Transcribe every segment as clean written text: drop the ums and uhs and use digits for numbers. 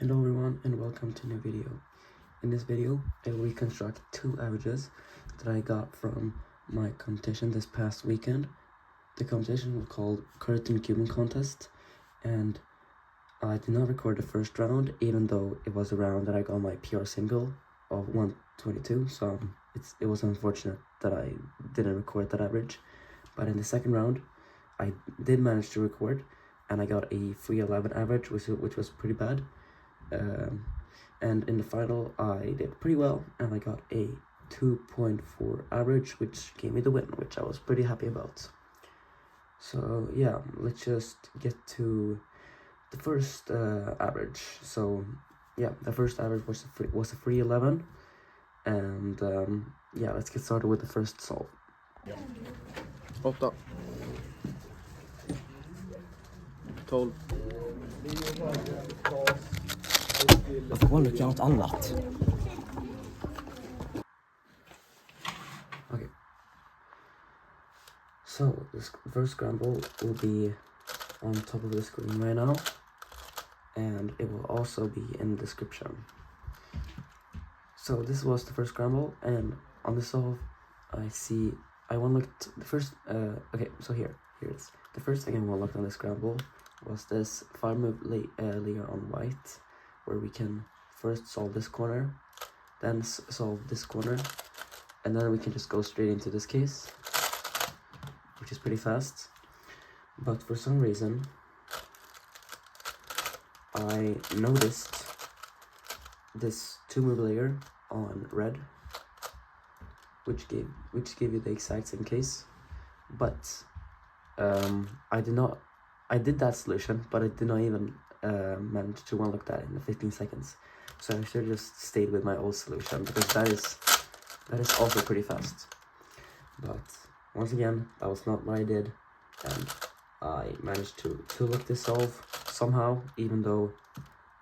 Hello everyone and welcome to a new video. In this video, I will reconstruct two averages that I got from my competition this past weekend. The competition was called Curtan Cuban Contest, and I did not record the first round, even though it was a round that I got my PR single of 122, so it was unfortunate that I didn't record that average. But in the second round, I did manage to record, and I got a 311 average, which was pretty bad. And in the final, I did pretty well, and I got a 2.4 average, which gave me the win, which I was pretty happy about. So yeah, let's just get to the first average. So yeah, the first average was a 311, and yeah, let's get started with the first solve. 8 12. Varför går du något annat? Okay. So this first scramble will be on top of the screen right now, and it will also be in the description. So this was the first scramble, and on the solve, I one-looked the first. Okay, so here it is. The first thing I one-looked on the scramble was this 5-move layer on white, where we can first solve this corner, then solve this corner, and then we can just go straight into this case, which is pretty fast. But for some reason, I noticed this 2-move layer on red, which gave you the exact same case, but I did that solution, but I did not even manage to one-look that in the 15 seconds. So I should have just stayed with my old solution, because that is also pretty fast. But once again, that was not what I did, and I managed to look this solve somehow, even though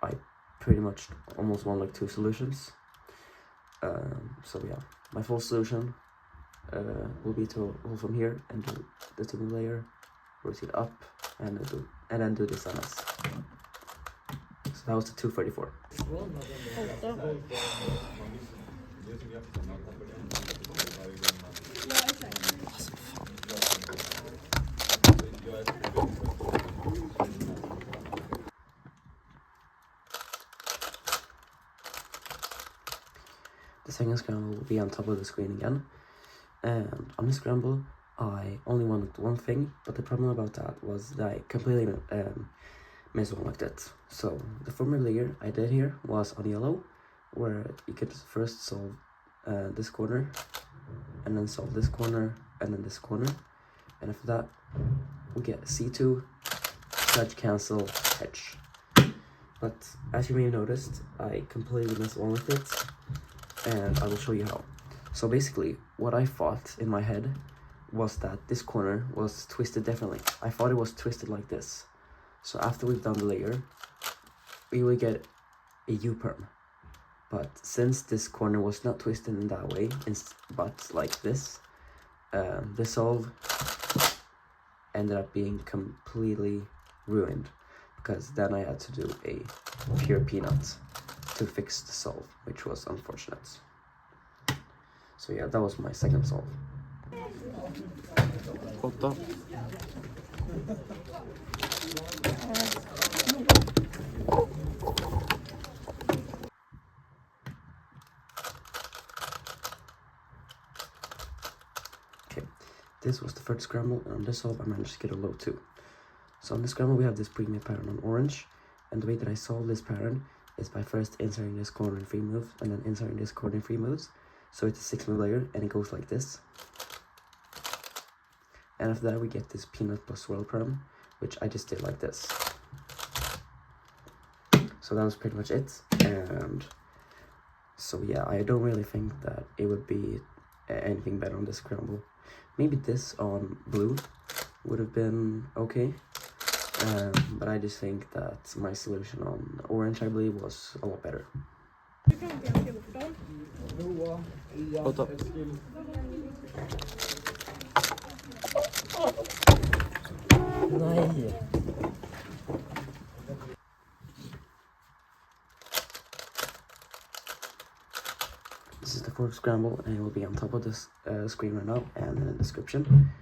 I pretty much almost one-looked two solutions. So yeah, my full solution will be to go from here and do the 2-move layer, rotate up, and then do this on us. So that was the 234. The second scramble will be on top of the screen again, and on the scramble I only one-looked one thing, but the problem about that was that I completely mis-one-looked it. So the former layer I did here was on yellow, where you could first solve this corner, and then solve this corner, and then this corner, and after that we get C2, judge, cancel, hedge. But as you may have noticed, I completely mis-one-looked it, and I will show you how. So basically, what I thought in my head was that this corner was twisted differently. I thought it was twisted like this. So after we've done the layer, we will get a U-perm. But since this corner was not twisted in that way, but like this, the solve ended up being completely ruined, because then I had to do a pure peanut to fix the solve, which was unfortunate. So yeah, that was my second solve. 8 Okay, this was the third scramble, and on this solve I managed to get a low 2. So on this scramble we have this pre-made pattern on orange, and the way that I solve this pattern is by first inserting this corner in 3 moves, and then inserting this corner in 3 moves. So it's a 6-move layer, and it goes like this. And after that we get this peanut plus swirl perm, which I just did like this. So that was pretty much it. And so yeah, I don't really think that it would be anything better on this scramble. Maybe this on blue would have been okay, but I just think that my solution on orange, I believe, was a lot better. 8 Nej. is the fourth scramble, and it will be on top of this screen right now and in the description.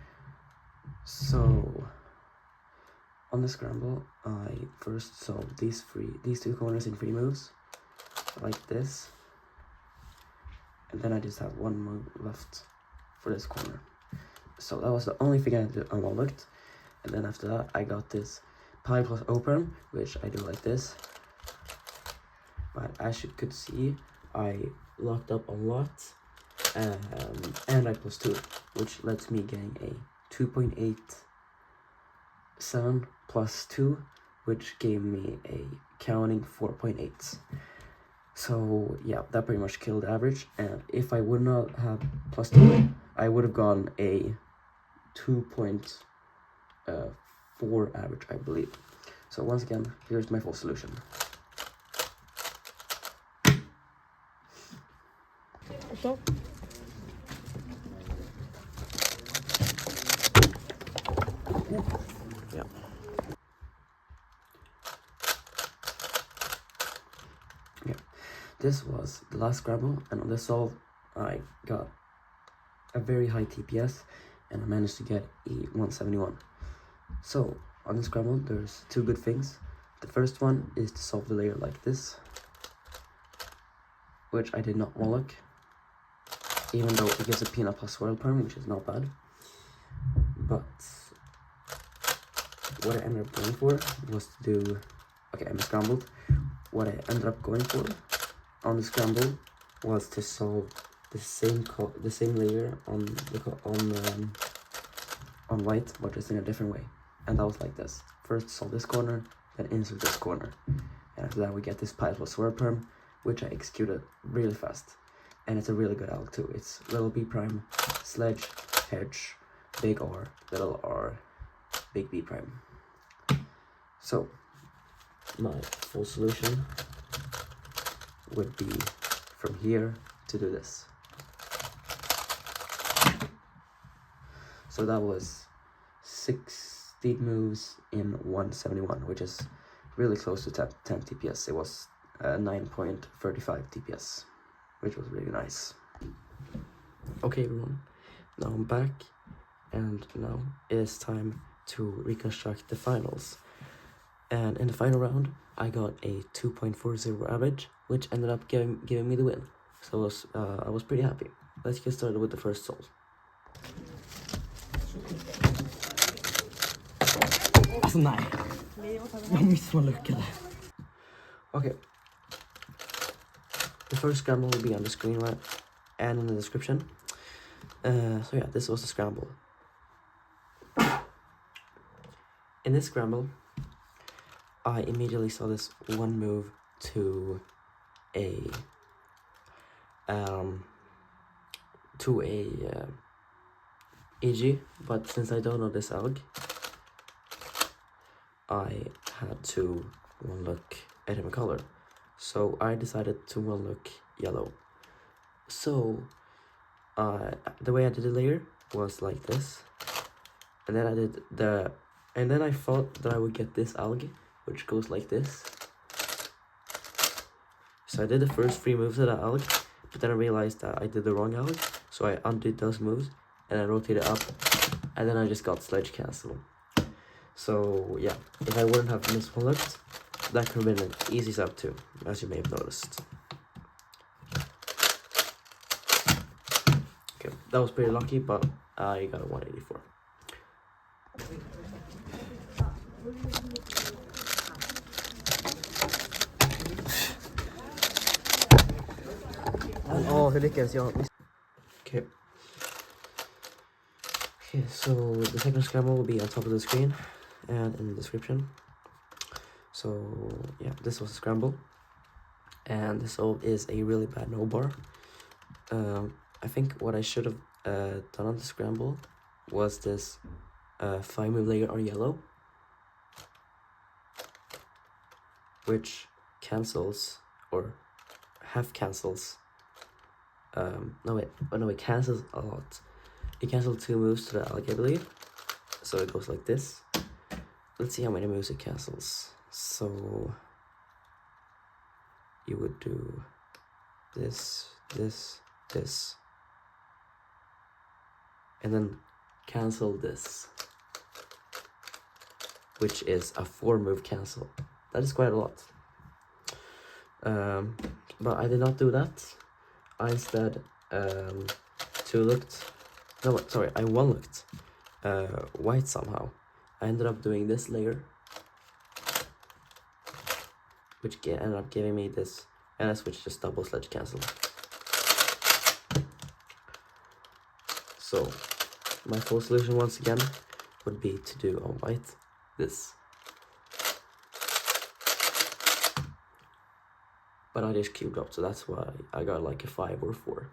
So on the scramble, I first solved these two corners in 3 moves, like this, and then I just have 1 move left for this corner. So that was the only thing I unlocked, and then after that I got this pile plus open, which I do like this. But as you could see, I locked up a lot, and I plus 2, which lets me getting a 2.87 plus 2, which gave me a counting 4.8. So yeah, that pretty much killed the average, and if I would not have plus 2, I would have gotten a 2.4 average, I believe. So once again, here's my full solution. Stop. Yeah. Yeah. This was the last Scrabble, and on this solve, I got a very high TPS, and I managed to get a 171. So on this Scrabble, there's 2 good things. The first one is to solve the layer like this, which I did not unlock, even though it gives a peanut plus swirl perm, which is not bad. But what I ended up going for was to do, okay, I'm scrambled. What I ended up going for on the scramble was to solve the same layer on white, but just in a different way. And that was like this: first solve this corner, then insert this corner, and after that we get this pile plus swirl perm, which I executed really fast. And it's a really good alg too. It's little B prime, sledge, hedge, big R, little r, big B prime. So my full solution would be from here to do this. So that was 60 moves in 171, which is really close to 10 TPS. It was 9.35 TPS, which was really nice. Okay everyone, now I'm back, and now it is time to reconstruct the finals. And in the final round, I got a 2.40 average, which ended up giving me the win. So I was pretty happy. Let's get started with the first solve. Alltså nej. Jag misslyckades. Okay. The first scramble will be on the screen right and in the description. So yeah, this was the scramble. In this scramble, I immediately saw this one move to a EG, but since I don't know this alg, I had to one look at him color. So I decided to one look yellow. So the way I did the layer was like this, and then I thought that I would get this alg, which goes like this. So I did the first 3 moves of that alg, but then I realized that I did the wrong alg, so I undid those moves and I rotated up, and then I just got sledge cancel. So yeah, if I wouldn't have missed one looked, that could have been an easy sub too, as you may have noticed. Okay, that was pretty lucky, but I got a 184. Hur lyckades jag? Okay. Okay, so the second scramble will be on top of the screen and in the description. So yeah, this was a scramble, and this solve is a really bad no bar. I think what I should have done on the scramble was this 5 move layer on yellow, which cancels or half cancels. It cancels a lot. It cancels 2 moves to the alg, I believe. So it goes like this. Let's see how many moves it cancels. So you would do this, this, and then cancel this, which is a 4-move cancel. That is quite a lot. But I did not do that. I instead I one-looked white somehow. I ended up doing this layer, which ended up giving me this, and I switched just double sledge cancel. So my full solution once again would be to do on white this. But I just cubed up, so that's why I got like a 5 or 4.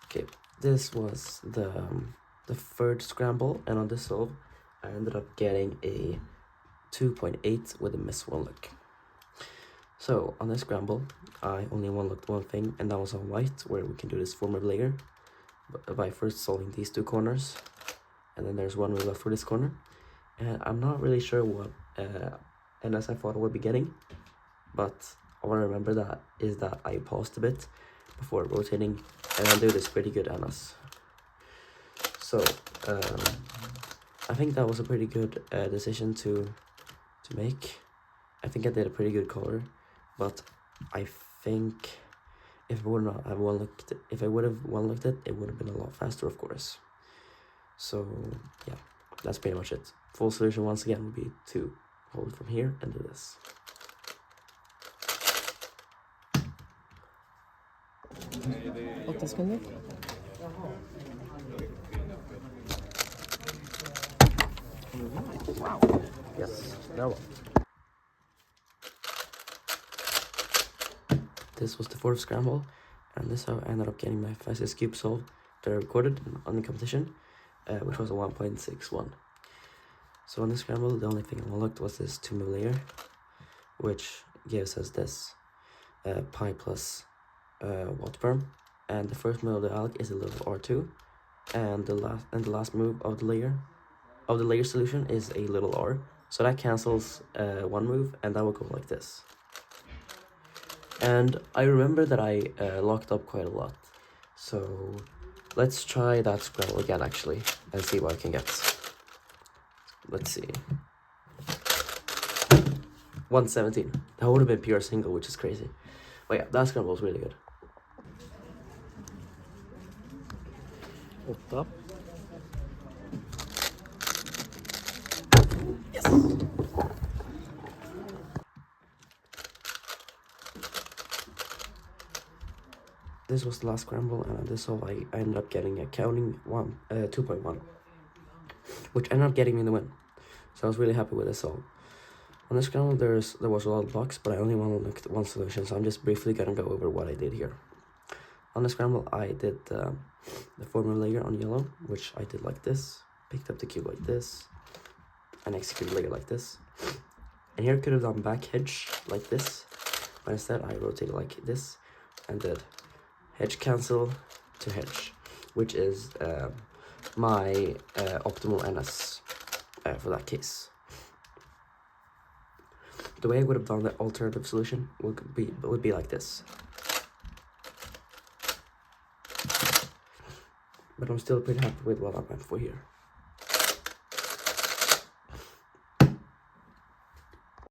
Okay, this was the third scramble, and on this solve I ended up getting a 2.8 with a miss 1 look. So on this scramble I only one-looked one thing, and that was on white, where we can do this 4-move layer by first solving these 2 corners, and then there's 1 move left for this corner. And I'm not really sure what NS I thought I would be getting, but all I remember is that I paused a bit before rotating, and I do this pretty good NS. So I think that was a pretty good decision to make. I think I did a pretty good color, but I think if I would have one-looked it, it would have been a lot faster, of course. So yeah, that's pretty much it. Full solution once again would be to hold it from here and do this. Wow. Yes, that one. This was the 4th scramble, and this is how I ended up getting my fastest cube solve that I recorded on the competition, which was a 1.61. So on this scramble, the only thing I looked was this 2-move layer, which gives us this pi plus watt perm, and the first move of the alg is a little R2, and the last move of the layer solution is a little R. So that cancels 1 move, and that will go like this. And I remember that I locked up quite a lot. So let's try that scramble again, actually, and see what I can get. Let's see. 117. That would have been pure single, which is crazy. But yeah, that scramble was really good. 8. Yes! This was the last scramble, and on this solve I ended up getting a counting 2.1, which ended up getting me the win. So I was really happy with this solve. On this scramble there was a lot of blocks, but I only one-looked one solution, so I'm just briefly gonna go over what I did here. On the scramble I did the 4-move layer on yellow, which I did like this, picked up the cube like this, and executed layer like this. And here I could have done back hedge like this, but instead I rotated like this and did hedge cancel to hedge, which is my optimal NS for that case. The way I would have done the alternative solution would be like this. But I'm still pretty happy with what I went for here.